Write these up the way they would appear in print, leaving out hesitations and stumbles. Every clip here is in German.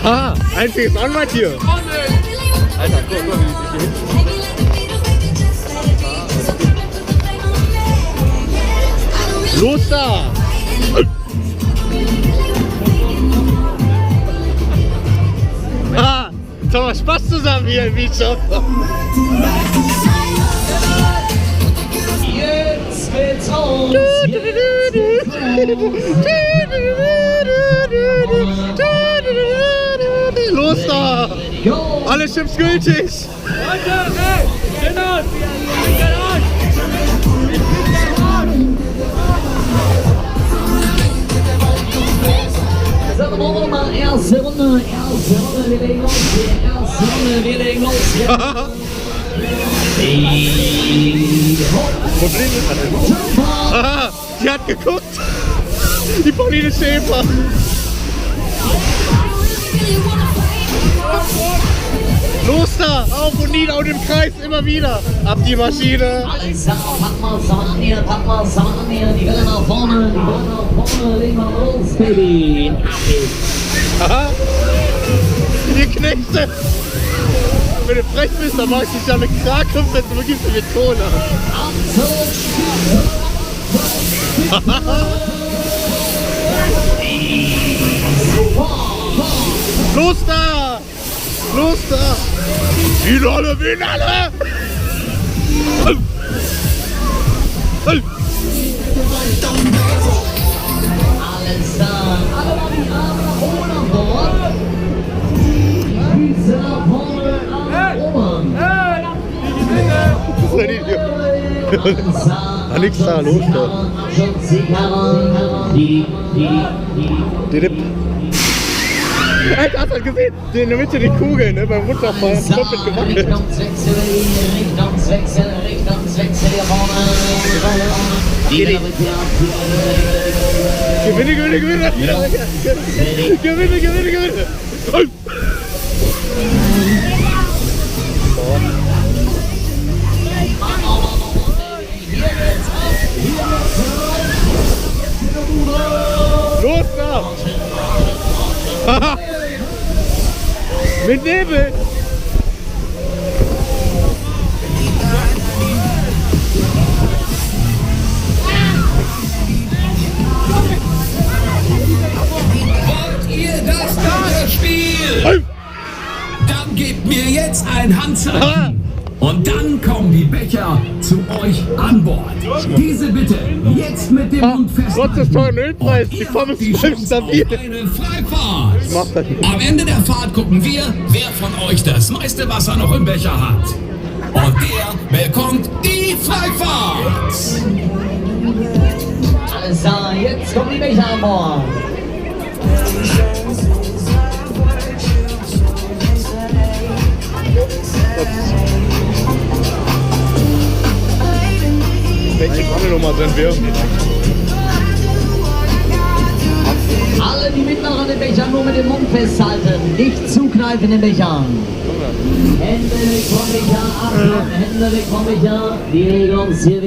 Aha, einziges Onride hier. Alter, guck, wie die sich hier hinten. Los da! Ah, jetzt haben wir Spaß zusammen hier im Beach. Jetzt geht's los! Los da! Alle Chips gültig! Sagen wir mal, erste Runde, wir legen los hier, erste Runde, wir legen los hier. Problem ist halt. Aha, die hat geguckt! Die Pauline Schäfer! Los da! Auf und nieder und im Kreis immer wieder! Ab die Maschine! Alles klar, pack mal zusammen an hier, die Welle nach vorne, legen wir los, Baby! Aha! Die Knechte! Wenn du frech bist, dann mach ich dich an eine Krake und du gibst mir Tone. Los da! Los da! Finale! Alles da, alle mal die Arme nach oben an Bord. Füße nach vorne, Arme oben. Das ist ein Idiot. Ah, nix da, los da. Didip. Alter, hast du gesehen? In der Mitte die Kugel, ne? Beim Runterfallen hat komplett gewackelt. Richtungswechsel hier vorne. Gewinne! Los da! Mit Nebel! Wollt ihr das neue Spiel? Dann gebt mir jetzt ein Handzeichen. Und dann kommen die Becher zu euch an Bord. Diese bitte jetzt mit dem Mund festhalten. Trotz des teuren Ölpreis, die Pommes bleiben stabil. Eine Freifahrt. Ich mach das nicht. Am Ende der Fahrt gucken wir, wer von euch das meiste Wasser noch im Becher hat. Und der bekommt die Freifahrt. Alles klar, jetzt kommen die Becher an Bord. Welche Krabbelnummer sind wir? Alle, die mit noch an den Bechern, nur mit dem Mund festhalten. Nicht zukneifen in den Bechern. Hände weg vom Becher, Achtung, Hände weg vom Becher. Wir legen uns hier.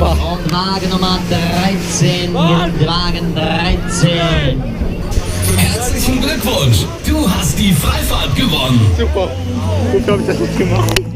Und Wagen Nummer 13, Wagen 13. Herzlichen Glückwunsch, du hast die Freifahrt gewonnen. Super. Gut, habe ich das jetzt gemacht.